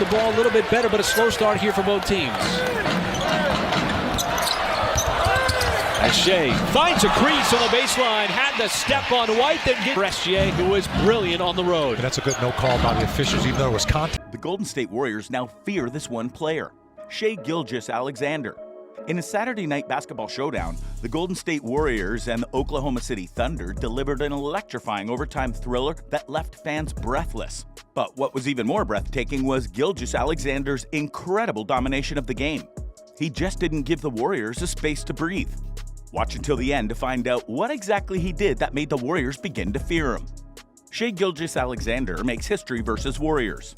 the ball a little bit better, but a slow start here for both teams. As Shai finds a crease on the baseline, had the step on White, then get Shai, who was brilliant on the road. And that's a good no call by the officials, even though it was contact. The Golden State Warriors now fear this one player, Shai Gilgeous-Alexander. In a Saturday night basketball showdown, the Golden State Warriors and the Oklahoma City Thunder delivered an electrifying overtime thriller that left fans breathless. But what was even more breathtaking was Gilgeous-Alexander's incredible domination of the game. He just didn't give the Warriors a space to breathe. Watch until the end to find out what exactly he did that made the Warriors begin to fear him. Shai Gilgeous-Alexander makes history versus Warriors.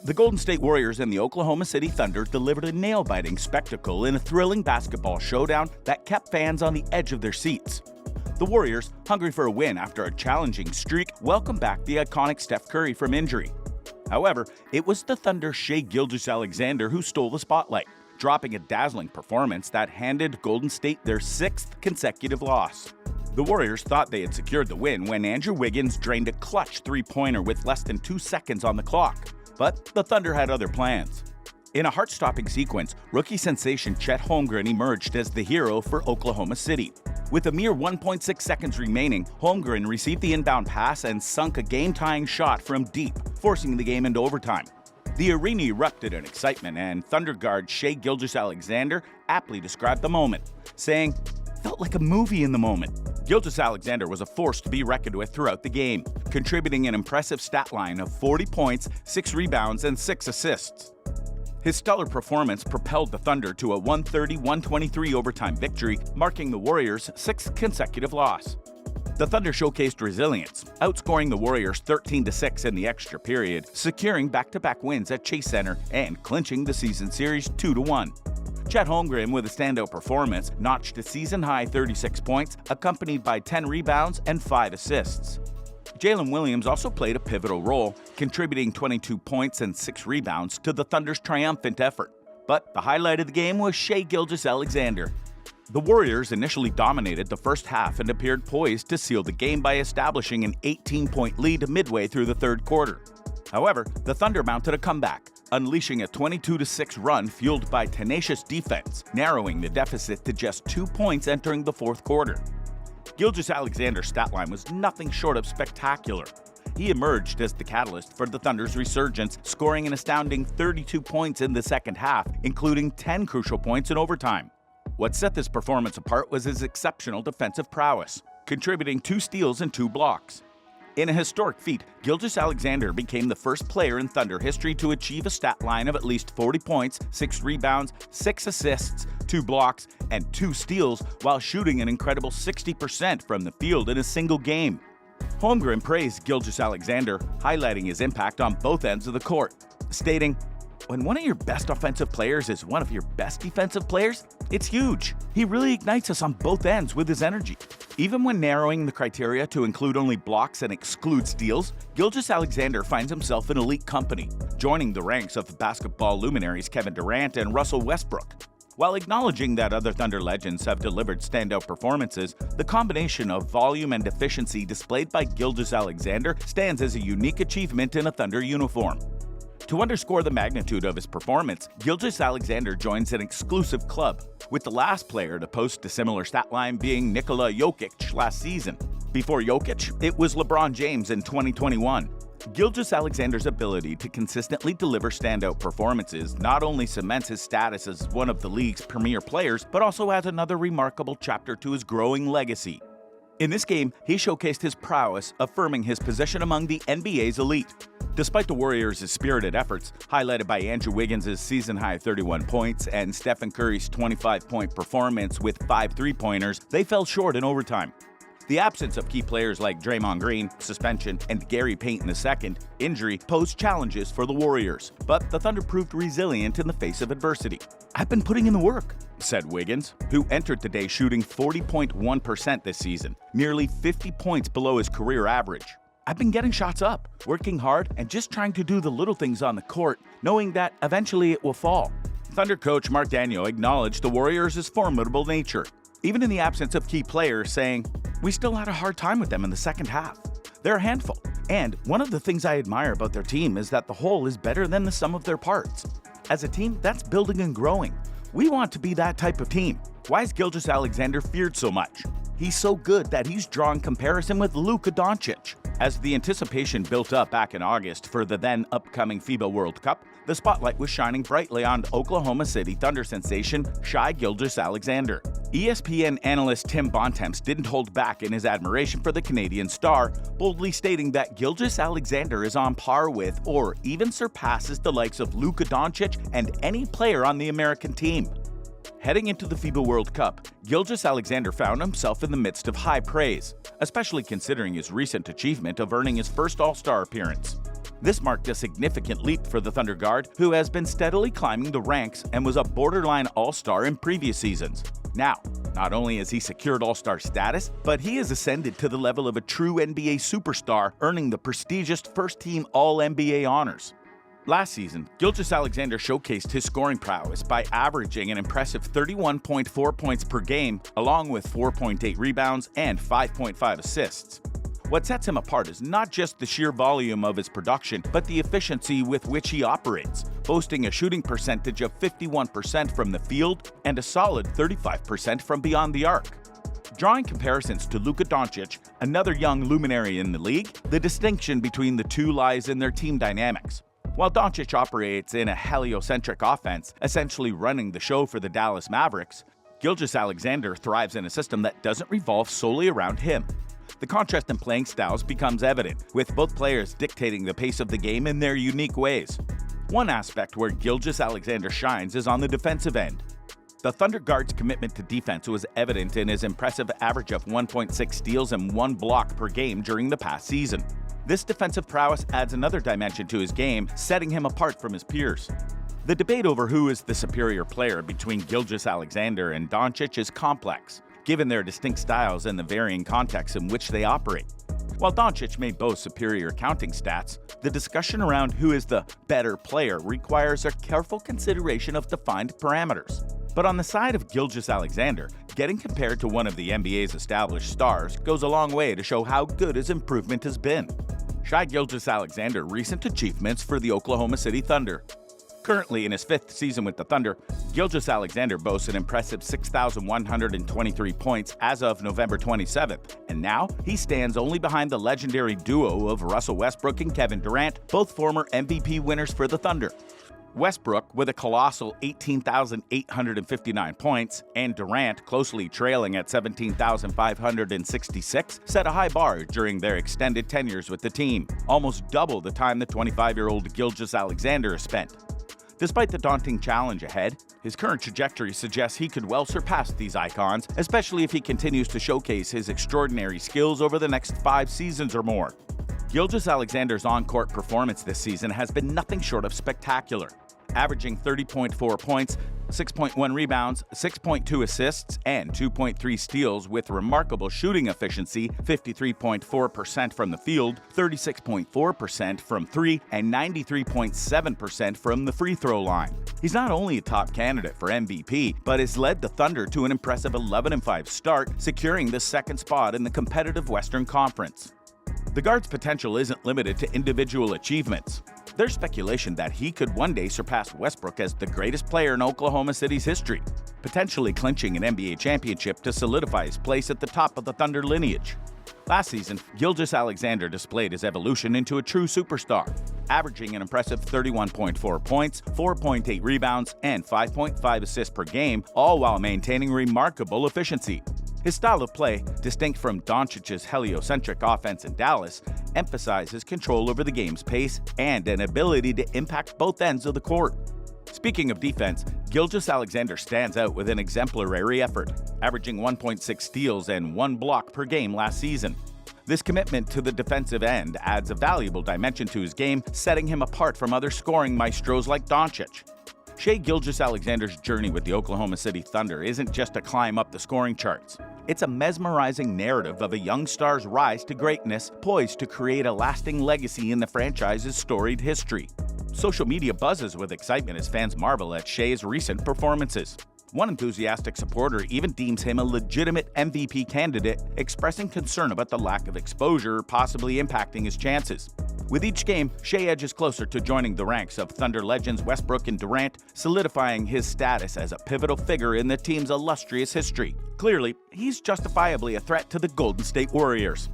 The Golden State Warriors and the Oklahoma City Thunder delivered a nail-biting spectacle in a thrilling basketball showdown that kept fans on the edge of their seats. The Warriors, hungry for a win after a challenging streak, welcomed back the iconic Steph Curry from injury. However, it was the Thunder's Shai Gilgeous-Alexander who stole the spotlight, dropping a dazzling performance that handed Golden State their 6th consecutive loss. The Warriors thought they had secured the win when Andrew Wiggins drained a clutch three-pointer with less than 2 seconds on the clock. But the Thunder had other plans. In a heart-stopping sequence, rookie sensation Chet Holmgren emerged as the hero for Oklahoma City. With a mere 1.6 seconds remaining, Holmgren received the inbound pass and sunk a game-tying shot from deep, forcing the game into overtime. The arena erupted in excitement, and Thunder guard Shai Gilgeous-Alexander aptly described the moment, saying, "Felt like a movie in the moment." Gilgeous-Alexander was a force to be reckoned with throughout the game, contributing an impressive stat line of 40 points, 6 rebounds, and 6 assists. His stellar performance propelled the Thunder to a 130-123 overtime victory, marking the Warriors' 6th consecutive loss. The Thunder showcased resilience, outscoring the Warriors 13-6 in the extra period, securing back-to-back wins at Chase Center and clinching the season series 2-1. Chet Holmgren, with a standout performance, notched a season-high 36 points, accompanied by 10 rebounds and 5 assists. Jalen Williams also played a pivotal role, contributing 22 points and 6 rebounds to the Thunder's triumphant effort. But the highlight of the game was Shai Gilgeous-Alexander. The Warriors initially dominated the first half and appeared poised to seal the game by establishing an 18-point lead midway through the third quarter. However, the Thunder mounted a comeback, unleashing a 22-6 run fueled by tenacious defense, narrowing the deficit to just 2 points entering the fourth quarter. Gilgeous-Alexander's stat line was nothing short of spectacular. He emerged as the catalyst for the Thunder's resurgence, scoring an astounding 32 points in the second half, including 10 crucial points in overtime. What set this performance apart was his exceptional defensive prowess, contributing 2 steals and 2 blocks. In a historic feat, Gilgeous-Alexander became the first player in Thunder history to achieve a stat line of at least 40 points, 6 rebounds, 6 assists, 2 blocks, and 2 steals while shooting an incredible 60% from the field in a single game. Holmgren praised Gilgeous-Alexander, highlighting his impact on both ends of the court, stating, "When one of your best offensive players is one of your best defensive players, it's huge. He really ignites us on both ends with his energy." Even when narrowing the criteria to include only blocks and exclude steals, Gilgeous-Alexander finds himself in elite company, joining the ranks of basketball luminaries Kevin Durant and Russell Westbrook. While acknowledging that other Thunder legends have delivered standout performances, the combination of volume and efficiency displayed by Gilgeous-Alexander stands as a unique achievement in a Thunder uniform. To underscore the magnitude of his performance, Gilgeous-Alexander joins an exclusive club, with the last player to post a similar stat line being Nikola Jokic last season. Before Jokic, it was LeBron James in 2021. Gilgeous-Alexander's ability to consistently deliver standout performances not only cements his status as one of the league's premier players, but also adds another remarkable chapter to his growing legacy. In this game, he showcased his prowess, affirming his position among the NBA's elite. Despite the Warriors' spirited efforts, highlighted by Andrew Wiggins' season-high 31 points and Stephen Curry's 25-point performance with 5 three-pointers, they fell short in overtime. The absence of key players like Draymond Green, suspension, and Gary Payton II, injury, posed challenges for the Warriors, but the Thunder proved resilient in the face of adversity. "I've been putting in the work," said Wiggins, who entered the day shooting 40.1% this season, nearly 50 points below his career average. "I've been getting shots up, working hard, and just trying to do the little things on the court, knowing that eventually it will fall." Thunder coach Mark Daigneault acknowledged the Warriors' formidable nature, even in the absence of key players, saying, "We still had a hard time with them in the second half. They're a handful, And one of the things I admire about their team is that the whole is better than the sum of their parts. As a team, that's building and growing. We want to be that type of team. Why is Gilgeous-Alexander feared so much? He's so good that he's drawing comparison with Luka Doncic. As the anticipation built up back in August for the then upcoming FIBA World Cup, the spotlight was shining brightly on Oklahoma City Thunder sensation Shai Gilgeous-Alexander. ESPN analyst Tim Bontemps didn't hold back in his admiration for the Canadian star, boldly stating that Gilgeous-Alexander is on par with or even surpasses the likes of Luka Doncic and any player on the American team. Heading into the FIBA World Cup, Gilgeous-Alexander found himself in the midst of high praise, especially considering his recent achievement of earning his first All-Star appearance. This marked a significant leap for the Thunder guard, who has been steadily climbing the ranks and was a borderline All-Star in previous seasons. Now, not only has he secured All-Star status, but he has ascended to the level of a true NBA superstar, earning the prestigious first-team All-NBA honors. Last season, Gilgeous-Alexander showcased his scoring prowess by averaging an impressive 31.4 points per game, along with 4.8 rebounds and 5.5 assists. What sets him apart is not just the sheer volume of his production, but the efficiency with which he operates, boasting a shooting percentage of 51% from the field and a solid 35% from beyond the arc. Drawing comparisons to Luka Doncic, another young luminary in the league, the distinction between the two lies in their team dynamics. While Doncic operates in a heliocentric offense, essentially running the show for the Dallas Mavericks, Gilgeous-Alexander thrives in a system that doesn't revolve solely around him. The contrast in playing styles becomes evident, with both players dictating the pace of the game in their unique ways. One aspect where Gilgeous-Alexander shines is on the defensive end. The Thunder guard's commitment to defense was evident in his impressive average of 1.6 steals and 1 block per game during the past season. This defensive prowess adds another dimension to his game, setting him apart from his peers. The debate over who is the superior player between Gilgeous-Alexander and Doncic is complex, given their distinct styles and the varying contexts in which they operate. While Doncic may boast superior counting stats, the discussion around who is the better player requires a careful consideration of defined parameters. But on the side of Gilgeous-Alexander, getting compared to one of the NBA's established stars goes a long way to show how good his improvement has been. Shai Gilgeous-Alexander recent achievements for the Oklahoma City Thunder. Currently in his 5th season with the Thunder, Gilgeous-Alexander boasts an impressive 6,123 points as of November 27th, and now he stands only behind the legendary duo of Russell Westbrook and Kevin Durant, both former MVP winners for the Thunder. Westbrook with a colossal 18,859 points, and Durant closely trailing at 17,566, set a high bar during their extended tenures with the team, almost double the time the 25-year-old Gilgeous-Alexander has spent. Despite the daunting challenge ahead, his current trajectory suggests he could well surpass these icons, especially if he continues to showcase his extraordinary skills over the next 5 seasons or more. Gilgeous-Alexander's on-court performance this season has been nothing short of spectacular, averaging 30.4 points, 6.1 rebounds, 6.2 assists, and 2.3 steals with remarkable shooting efficiency, 53.4% from the field, 36.4% from 3, and 93.7% from the free throw line. He's not only a top candidate for MVP, but has led the Thunder to an impressive 11-5 start, securing the 2nd spot in the competitive Western Conference. The guard's potential isn't limited to individual achievements. There's speculation that he could one day surpass Westbrook as the greatest player in Oklahoma City's history, potentially clinching an NBA championship to solidify his place at the top of the Thunder lineage. Last season, Gilgeous-Alexander displayed his evolution into a true superstar, averaging an impressive 31.4 points, 4.8 rebounds, and 5.5 assists per game, all while maintaining remarkable efficiency. His style of play, distinct from Doncic's heliocentric offense in Dallas, emphasizes control over the game's pace and an ability to impact both ends of the court. Speaking of defense, Gilgeous-Alexander stands out with an exemplary effort, averaging 1.6 steals and 1 block per game last season. This commitment to the defensive end adds a valuable dimension to his game, setting him apart from other scoring maestros like Doncic. Shai Gilgeous-Alexander's journey with the Oklahoma City Thunder isn't just a climb up the scoring charts. It's a mesmerizing narrative of a young star's rise to greatness, poised to create a lasting legacy in the franchise's storied history. Social media buzzes with excitement as fans marvel at Shai's recent performances. One enthusiastic supporter even deems him a legitimate MVP candidate, expressing concern about the lack of exposure possibly impacting his chances. With each game, Shai edges closer to joining the ranks of Thunder legends Westbrook and Durant, solidifying his status as a pivotal figure in the team's illustrious history. Clearly, he's justifiably a threat to the Golden State Warriors.